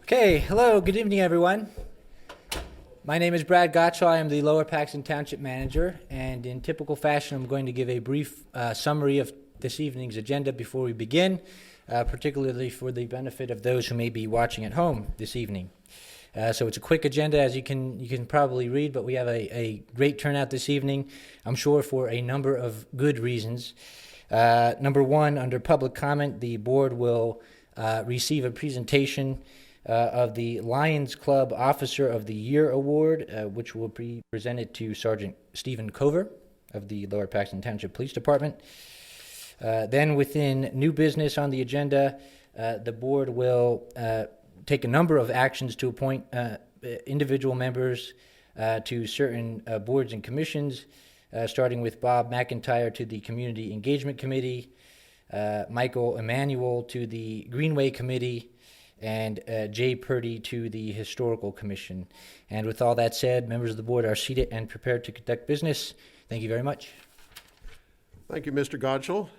Okay, hello, good evening, everyone. My name is Brad Gottschall. I am the Lower Paxton Township Manager, and in typical fashion, I'm going to give a brief summary of this evening's agenda before we begin, particularly for the benefit of those who may be watching at home this evening. So it's a quick agenda, as you can probably read, but we have a great turnout this evening, I'm sure for a number of good reasons. Number one, under public comment, the board will receive a presentation of the Lions Club Officer of the Year Award, which will be presented to Sergeant Stephen Cover of the Lower Paxton Township Police Department. Then within new business on the agenda, the board will take a number of actions to appoint individual members to certain boards and commissions, starting with Bob Mcintyre to the Community Engagement Committee, Michael Emanuel to the Greenway Committee, and Jay Purdy to the Historical Commission. And with all that said, members of the board are seated and prepared to conduct business. Thank you very much. Thank you, Mr. Gottschall.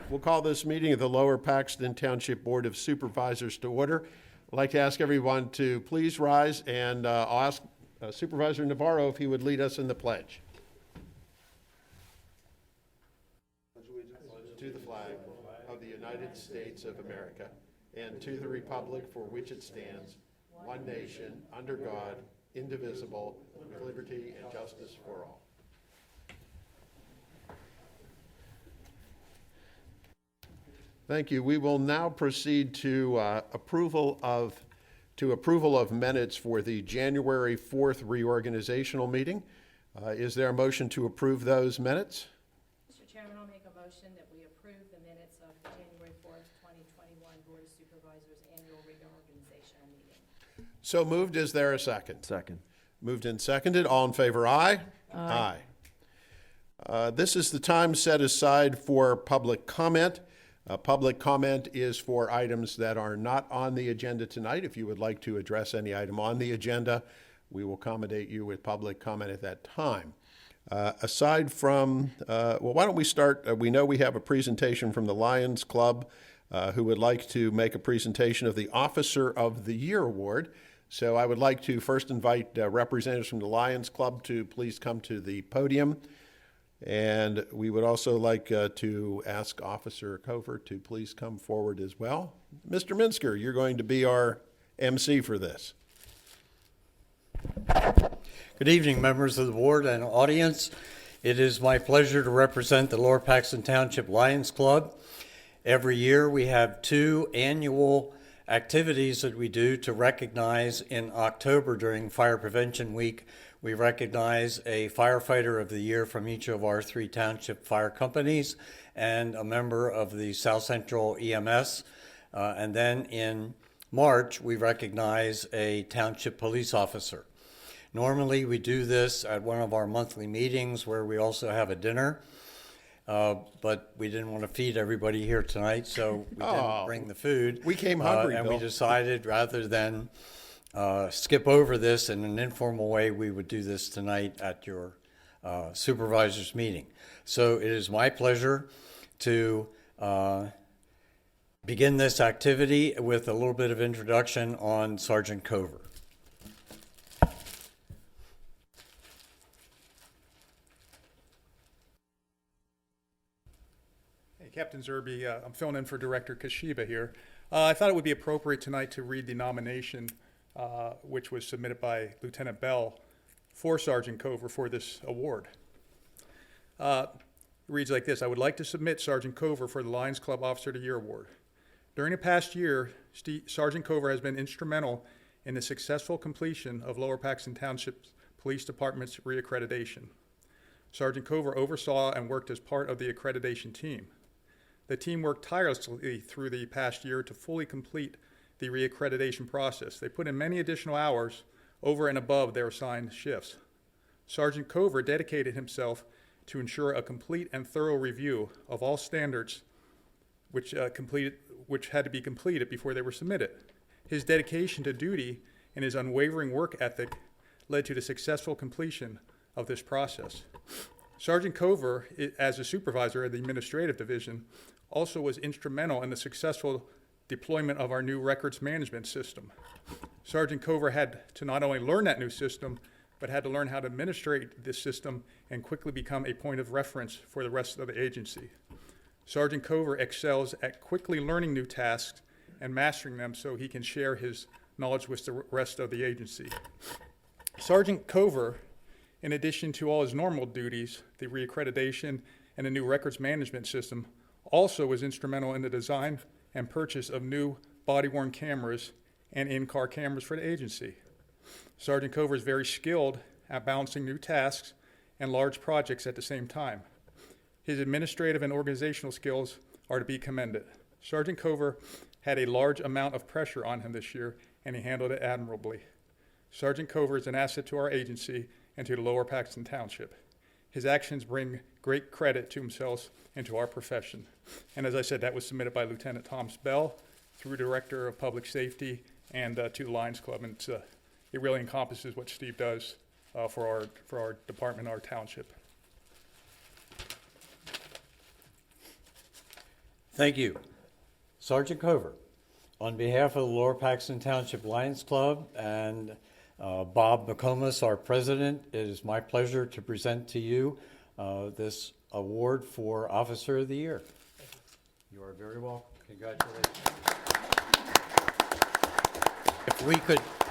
We'll call this meeting of the Lower Paxton Township Board of Supervisors to order. I'd like to ask everyone to please rise, and I'll ask Supervisor Navarro if he would lead us in the pledge. To the flag of the United States of America, and to the republic for which it stands, one nation, under God, indivisible, with liberty and justice for all. Thank you. We will now proceed to approval of minutes for the January 4th reorganizational meeting. Is there a motion to approve those minutes? Mr. Chairman, I'll make a motion that we approve the minutes of the January 4th, 2021 Board of Supervisors Annual Reorganizational Meeting. So moved. Is there a second? Second. Moved and seconded. All in favor, aye? Aye. This is the time set aside for public comment. Public comment is for items that are not on the agenda tonight. If you would like to address any item on the agenda, we will accommodate you with public comment at that time. Aside from, why don't we start? We know we have a presentation from the Lions Club who would like to make a presentation of the Officer of the Year Award. So I would like to first invite representatives from the Lions Club to please come to the podium. And we would also like to ask Officer Cover to please come forward as well. Mr. Minsker, you're going to be our MC for this. Good evening, members of the board and audience. It is my pleasure to represent the Lower Paxton Township Lions Club. Every year we have two annual activities that we do to recognize. In October during Fire Prevention Week, we recognize a firefighter of the year from each of our three township fire companies and a member of the South Central EMS. And then in March, we recognize a township police officer. Normally, we do this at one of our monthly meetings where we also have a dinner. But we didn't want to feed everybody here tonight, so we didn't bring the food. We came hungry, and Bill. we decided rather than skip over this in an informal way, we would do this tonight at your supervisors meeting. So it is my pleasure to begin this activity with a little bit of introduction on Sergeant Cover. Captain Zerbe, I'm filling in for Director Kashiba here. I thought it would be appropriate tonight to read the nomination which was submitted by Lieutenant Bell for Sergeant Cover for this award. It reads like this: I would like to submit Sergeant Cover for the Lions Club Officer of the Year Award. During the past year, Sergeant Cover has been instrumental in the successful completion of Lower Paxton Township Police Department's reaccreditation. Sergeant Cover oversaw and worked as part of the accreditation team. The team worked tirelessly through the past year to fully complete the reaccreditation process. They put in many additional hours over and above their assigned shifts. Sergeant Cover dedicated himself to ensure a complete and thorough review of all standards which had to be completed before they were submitted. His dedication to duty and his unwavering work ethic led to the successful completion of this process. Sergeant Cover, as a supervisor of the administrative division, also was instrumental in the successful deployment of our new records management system. Sergeant Cover had to not only learn that new system, but had to learn how to administrate this system and quickly become a point of reference for the rest of the agency. Sergeant Cover excels at quickly learning new tasks and mastering them so he can share his knowledge with the rest of the agency. Sergeant Cover, in addition to all his normal duties, the reaccreditation and the new records management system, also was instrumental in the design and purchase of new body-worn cameras and in-car cameras for the agency. Sergeant Cover is very skilled at balancing new tasks and large projects at the same time. His administrative and organizational skills are to be commended. Sergeant Cover had a large amount of pressure on him this year, and he handled it admirably. Sergeant Cover is an asset to our agency and to the Lower Paxton Township. His actions bring great credit to himself and to our profession. And as I said, that was submitted by Lieutenant Thomas Bell through Director of Public Safety and to the Lions Club. And it really encompasses what Steve does for our department, our township. Thank you. Sergeant Cover, on behalf of the Lower Paxton Township Lions Club and Bob McComas, our president, it is my pleasure to present to you this award for Officer of the Year. You are very welcome. Congratulations.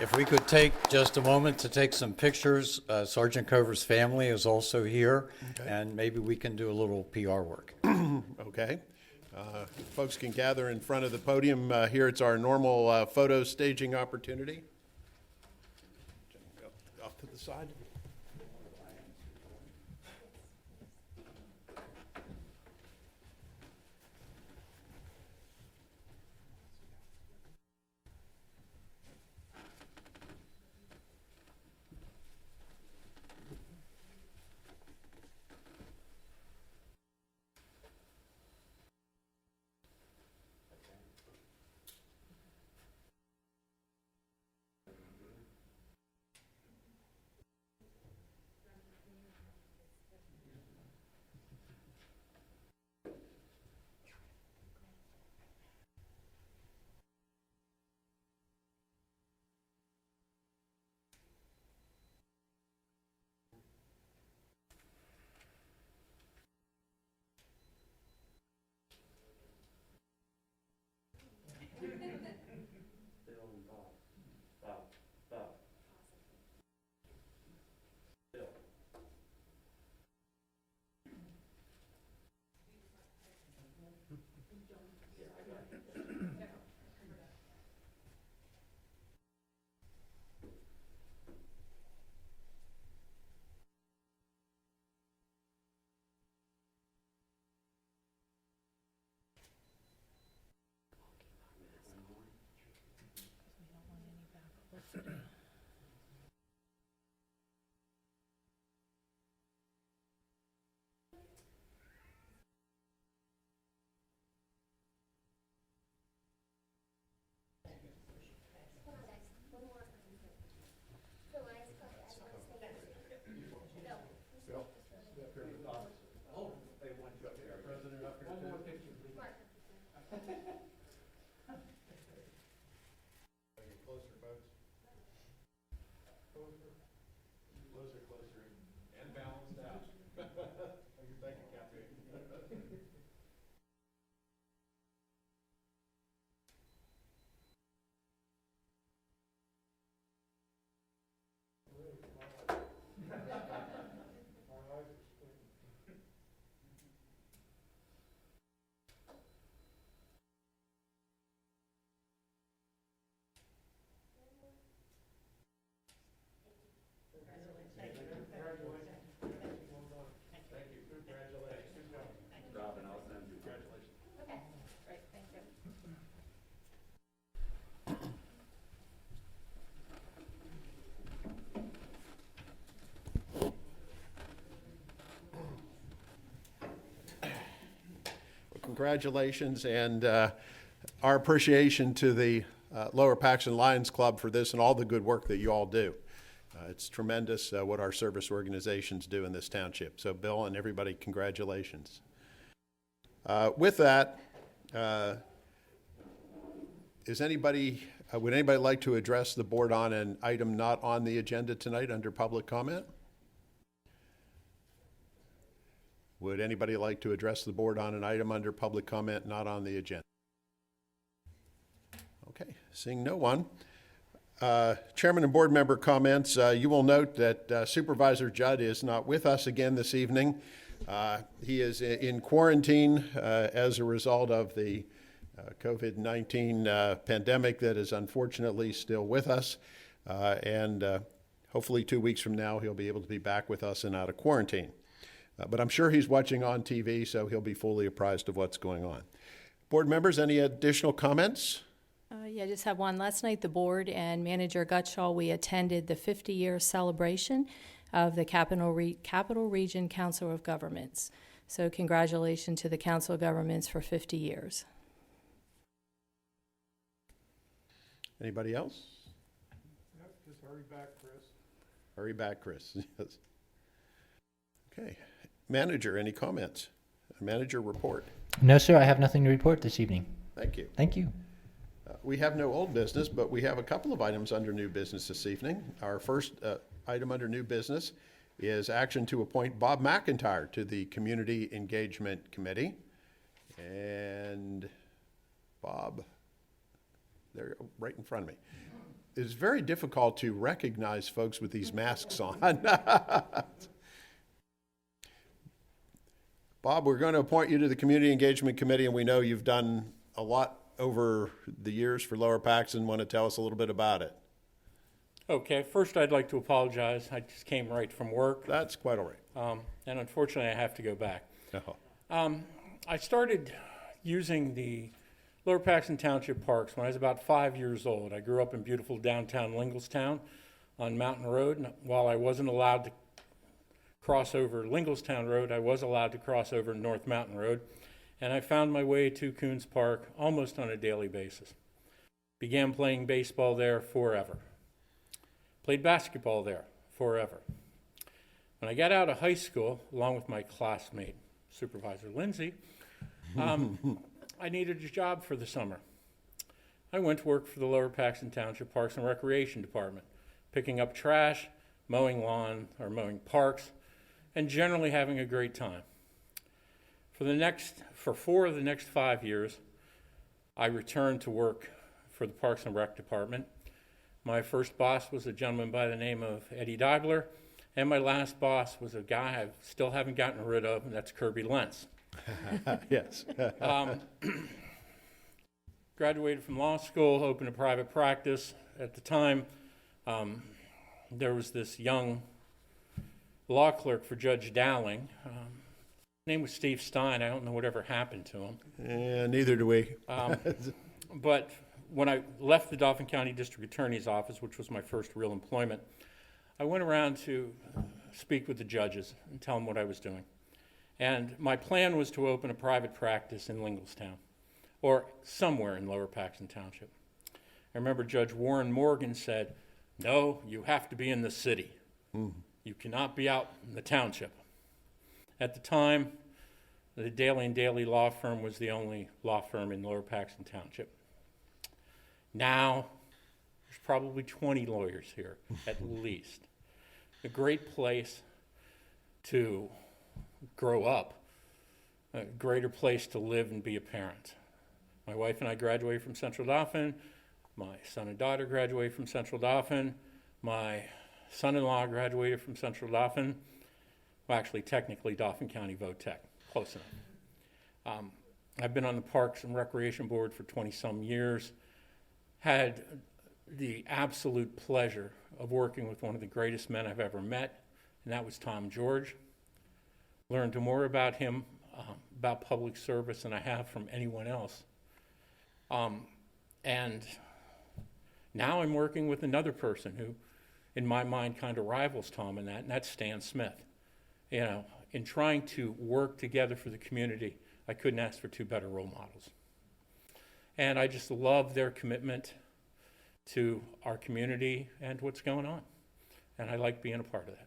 If we could take just a moment to take some pictures. Sergeant Cover's family is also here, Okay. and maybe we can do a little PR work. Okay. Folks can gather in front of the podium. Here it's our normal photo staging opportunity. Off to the side. Congratulations, and our appreciation to the Lower Paxton Lions Club for this and all the good work that you all do. It's tremendous what our service organizations do in this township. So Bill and everybody, congratulations. With that, Would anybody like to address the board on an item not on the agenda tonight under public comment? Would anybody like to address the board on an item under public comment not on the agenda? Okay, seeing no one. Chairman and board member comments. You will note that Supervisor Judd is not with us again this evening. He is in quarantine as a result of the COVID-19 pandemic that is unfortunately still with us. And hopefully 2 weeks from now, he'll be able to be back with us and out of quarantine. But I'm sure he's watching on TV, so he'll be fully apprised of what's going on. Board members, any additional comments? Yeah, I just have one. Last night, the board and Manager Gutschall, we attended the 50-year celebration of the Capital Region Council of Governments. So congratulations to the Council of Governments for 50 years. Anybody else? Yep, just hurry back, Chris. Hurry back, Chris. Yes. Okay. Manager, any comments? Manager report. No, sir, I have nothing to report this evening. Thank you. Thank you. We have no old business, but we have a couple of items under new business this evening. Our first item under new business is action to appoint Bob Mcintyre to the Community Engagement Committee. And Bob, they're right in front of me. It's very difficult to recognize folks with these masks on. Bob, we're going to appoint you to the Community Engagement Committee, and we know you've done a lot over the years for Lower Paxton. Want to tell us a little bit about it? Okay, first I'd like to apologize. I just came right from work, That's quite all right. and unfortunately I have to go back. Oh. I started using the Lower Paxton Township parks when I was about 5 years old. I grew up in beautiful downtown Linglestown on Mountain Road, and while I wasn't allowed to cross over Linglestown Road, I was allowed to cross over North Mountain Road, and I found my way to Coons Park almost on a daily basis. Began playing baseball there forever. Played basketball there forever. When I got out of high school, along with my classmate, Supervisor Lindsay, I needed a job for the summer. I went to work for the Lower Paxton Township Parks and Recreation Department, picking up trash, mowing lawn or mowing parks, and generally having a great time. For 4 of the next 5 years, I returned to work for the Parks and Rec Department. My first boss was a gentleman by the name of Eddie Deibler, and my last boss was a guy I still haven't gotten rid of, and that's Kirby Lentz. Yes. Graduated from law school, opened a private practice. At the time, there was this young law clerk for Judge Dowling. His name was Steve Stein. I don't know whatever happened to him. And neither do we. But when I left the Dauphin County District Attorney's Office, which was my first real employment, I went around to speak with the judges and tell them what I was doing. And my plan was to open a private practice in Linglestown, or somewhere in Lower Paxton Township. I remember Judge Warren Morgan said, "No, you have to be in the city. You cannot be out in the township." At the time, the Daly & Daly law firm was the only law firm in Lower Paxton Township. Now, there's probably 20 lawyers here, at least. A great place to grow up, a greater place to live and be a parent. My wife and I graduated from Central Dauphin. My son and daughter graduated from Central Dauphin. My son-in-law graduated from Central Dauphin. Well, actually, technically, Dauphin County Vo-Tech, close enough. I've been on the Parks and Recreation Board for 20-some years. Had the absolute pleasure of working with one of the greatest men I've ever met, and that was Tom George. Learned more about him, about public service, than I have from anyone else. And now I'm working with another person who, in my mind, kind of rivals Tom in that, and that's Stan Smith. You know, in trying to work together for the community, I couldn't ask for two better role models. And I just love their commitment to our community and what's going on. And I like being a part of that.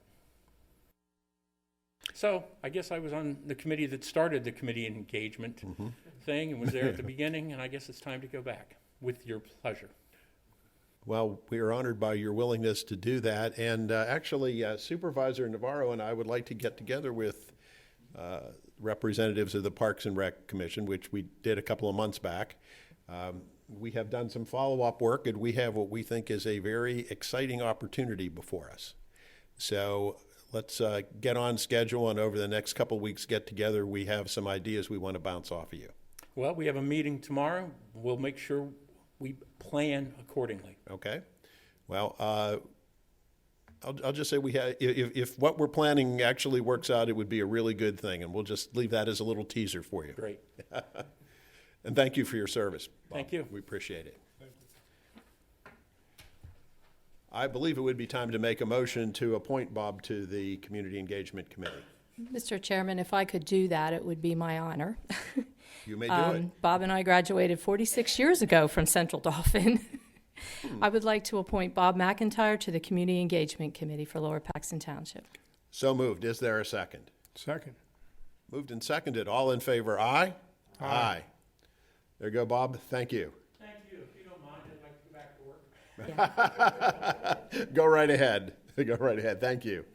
So I guess I was on the committee that started the committee engagement thing and was there at the beginning, and I guess it's time to go back. with your pleasure. Well, we are honored by your willingness to do that. And actually, Supervisor Navarro and I would like to get together with representatives of the Parks and Rec Commission, which we did a couple of months back. We have done some follow-up work, and we have what we think is a very exciting opportunity before us. So let's get on schedule, and over the next couple of weeks get together. We have some ideas we want to bounce off of you. Well, we have a meeting tomorrow. We'll make sure we plan accordingly. Okay? Well, I'll just say we have, if what we're planning actually works out, it would be a really good thing, and we'll just leave that as a little teaser for you. Great. And thank you for your service, Bob. Thank you. We appreciate it. I believe it would be time to make a motion to appoint Bob to the Community Engagement Committee. Mr. Chairman, if I could do that, it would be my honor. You may do it. Bob and I graduated 46 years ago from Central Dauphin. I would like to appoint Bob Mcintyre to the Community Engagement Committee for Lower Paxton Township. So moved. Is there a second? Second. Moved and seconded. All in favor, aye? Aye. There you go, Bob. Thank you. Thank you. If you don't mind, I'd like to go back to work. Go right ahead. Go right ahead. Thank you.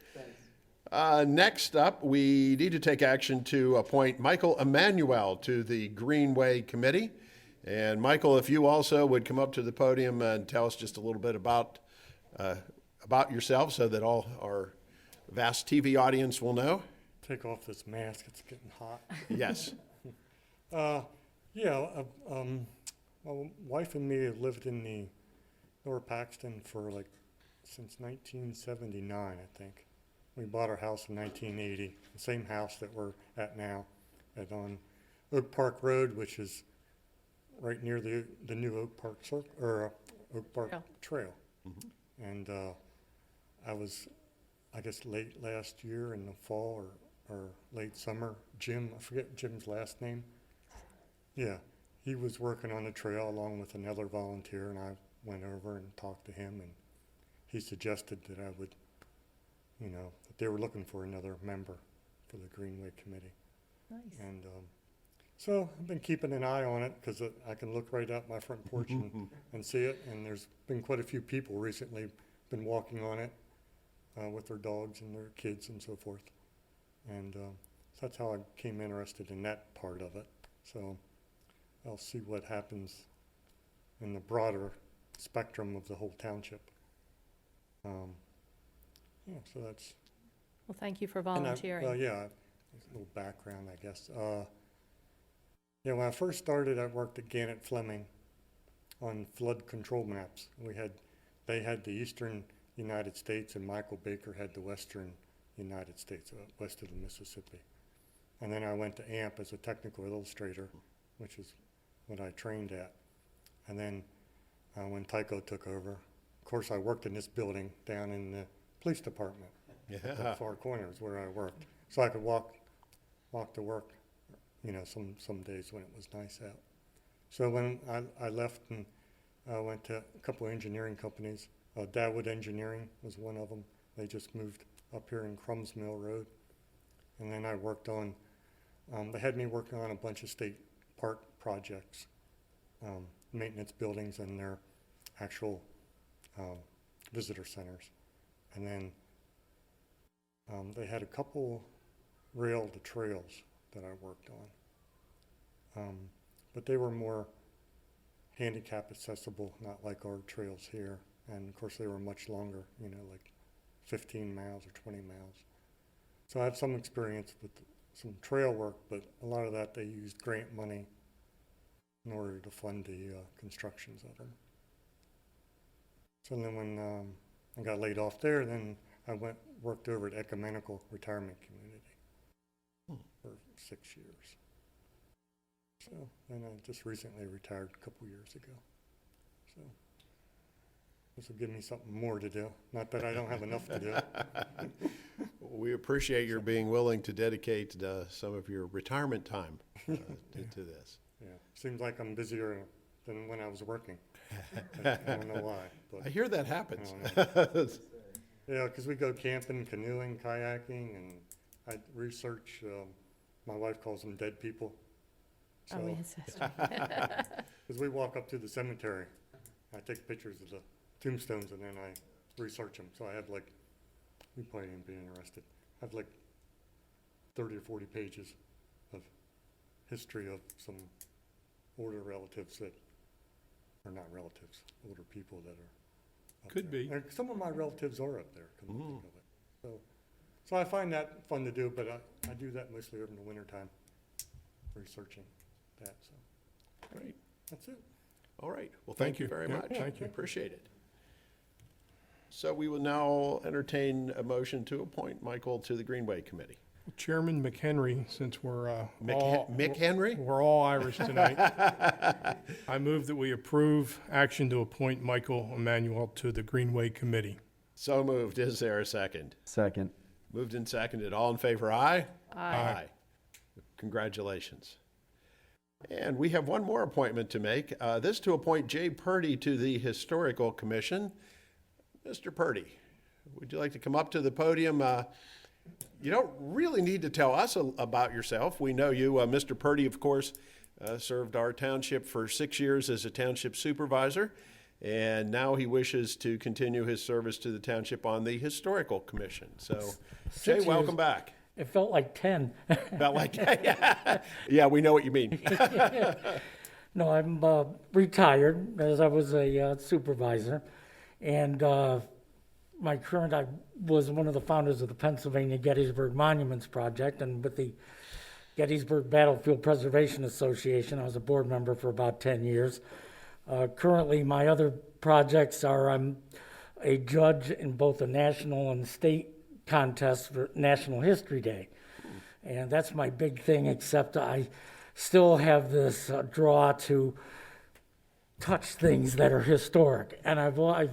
Next up, we need to take action to appoint Michael Emanuel to the Greenway Committee. And Michael, if you also would come up to the podium and tell us just a little bit about yourself so that all our vast TV audience will know. Take off this mask, it's getting hot. Yes. My wife and me have lived in the Lower Paxton for since 1979, I think. We bought our house in 1980, the same house that we're at now, on Oak Park Road, which is right near the new Oak Park Oak Park Trail. Mm-hmm. And I was, I guess, late last year in the fall or late summer. Jim, I forget Jim's last name. Yeah, he was working on the trail along with another volunteer, and I went over and talked to him, and he suggested that I would, that they were looking for another member for the Greenway Committee. Nice. And so I've been keeping an eye on it because I can look right out my front porch and see it, and there's been quite a few people recently been walking on it with their dogs and their kids and so forth. And so that's how I became interested in that part of it. So I'll see what happens in the broader spectrum of the whole township. So that's... Well, thank you for volunteering. a little background, I guess. When I first started, I worked at Gannett Fleming on flood control maps. They had the eastern United States, and Michael Baker had the western United States, west of the Mississippi. And then I went to AMP as a technical illustrator, which is what I trained at. And then when Tyco took over, of course, I worked in this building down in the police department. Yeah. The far corner is where I worked. So I could walk to work, some days when it was nice out. So when I left and I went to a couple of engineering companies, Dawood Engineering was one of them. They just moved up here in Crumbs Mill Road. And then I worked on, they had me working on a bunch of state park projects, maintenance buildings and their actual visitor centers. And then they had a couple trails that I worked on. But they were more handicap accessible, not like our trails here. And of course they were much longer, like 15 miles or 20 miles. So I have some experience with some trail work, but a lot of that they used grant money in order to fund the constructions of them. So then when I got laid off there, then I worked over at Ecumenical Retirement Community for 6 years. So, and I just recently retired a couple years ago. So this will give me something more to do. Not that I don't have enough to do. We appreciate your being willing to dedicate some of your retirement time to this. Yeah, seems like I'm busier than when I was working. I don't know why. But I hear that happens. yeah, because we go camping, canoeing, kayaking, and I research. My wife calls them dead people. So, Oh, yes, that's right. Because we walk up to the cemetery, I take pictures of the tombstones and then I research them. So I have like, you probably ain't be interested. I have like 30 or 40 pages of history of some older relatives that are not relatives, older people that are up Could there. be. And some of my relatives are up there, come to think of it. So I find that fun to do, but I do that mostly over in the wintertime, researching that, so Great. that's it. All right. Well, thank you very Yeah, much. thank you. Appreciate it. So we will now entertain a motion to appoint Michael to the Greenway Committee. Chairman McHenry, since we're Mick Henry? we're all Irish tonight, I move that we approve action to appoint Michael Emanuel to the Greenway Committee. So moved. Is there a second? Second. Moved and seconded. All in favor, aye? Aye. Congratulations. And we have one more appointment to make. This to appoint Jay Purdy to the Historical Commission. Mr. Purdy, would you like to come up to the podium? You don't really need to tell us about yourself. We know you. Mr. Purdy, of course, served our township for 6 years as a township supervisor, and now he wishes to continue his service to the township on the Historical Commission. So, Jay, 6 welcome years. back. It felt like 10. Felt like, yeah, we know what you mean. No, I'm retired as I was a supervisor. And I was one of the founders of the Pennsylvania Gettysburg Monuments Project. And with the Gettysburg Battlefield Preservation Association, I was a board member for about 10 years. Currently, my other projects are I'm a judge in both the national and state contests for National History Day. And that's my big thing, except I still have this draw to touch things that are historic. And I've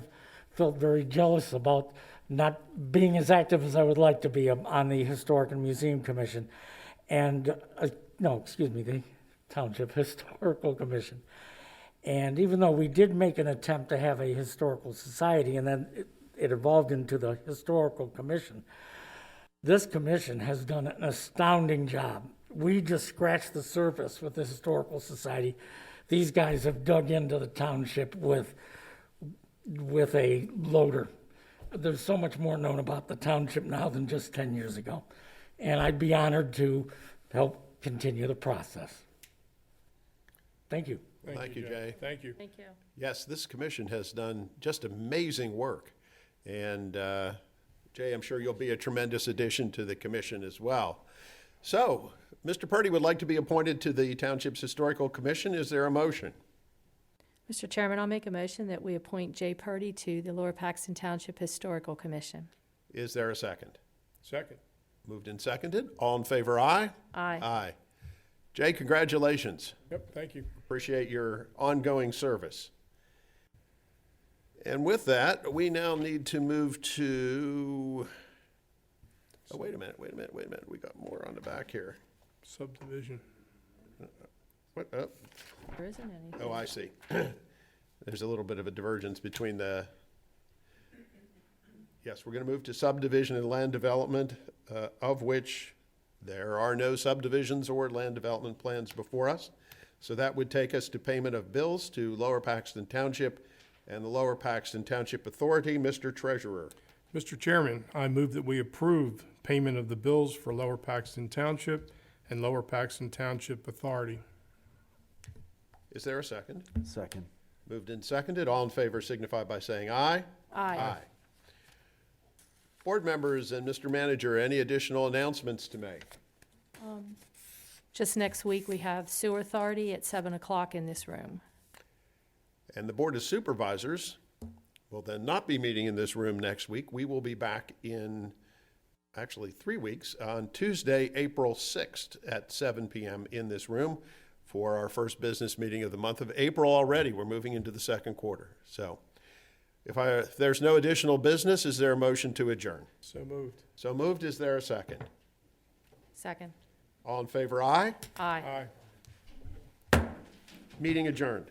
felt very jealous about not being as active as I would like to be on the Historic and Museum Commission. And, the Township Historical Commission. And even though we did make an attempt to have a historical society, and then it evolved into the Historical Commission, this commission has done an astounding job. We just scratched the surface with the Historical Society. These guys have dug into the township with a loader. There's so much more known about the township now than just 10 years ago. And I'd be honored to help continue the process. Thank you. Thank you, Jay. Thank you. Thank you. Yes, this commission has done just amazing work. And Jay, I'm sure you'll be a tremendous addition to the commission as well. So, Mr. Purdy would like to be appointed to the Township's Historical Commission. Is there a motion? Mr. Chairman, I'll make a motion that we appoint Jay Purdy to the Lower Paxton Township Historical Commission. Is there a second? Second. Moved and seconded. All in favor, aye? Aye. Aye. Jay, congratulations. Yep, thank you. Appreciate your ongoing service. And with that, we now need to move to, oh, wait a minute. We got more on the back here. Subdivision. What, oh, There isn't any. oh, I see. There's a little bit of a divergence between yes, we're going to move to subdivision and land development, of which there are no subdivisions or land development plans before us. So that would take us to payment of bills to Lower Paxton Township and the Lower Paxton Township Authority. Mr. Treasurer. Mr. Chairman, I move that we approve payment of the bills for Lower Paxton Township and Lower Paxton Township Authority. Is there a second? Second. Moved and seconded. All in favor signify by saying aye. Aye. Board members and Mr. Manager, any additional announcements to make? Just next week, we have Sewer Authority at 7 o'clock in this room. And the Board of Supervisors will then not be meeting in this room next week. We will be back in actually 3 weeks on Tuesday, April 6th at 7 p.m. in this room for our first business meeting of the month of April already. We're moving into the second quarter. So if there's no additional business, is there a motion to adjourn? So moved. So moved. Is there a second? Second. All in favor, aye? Aye. Aye. Meeting adjourned.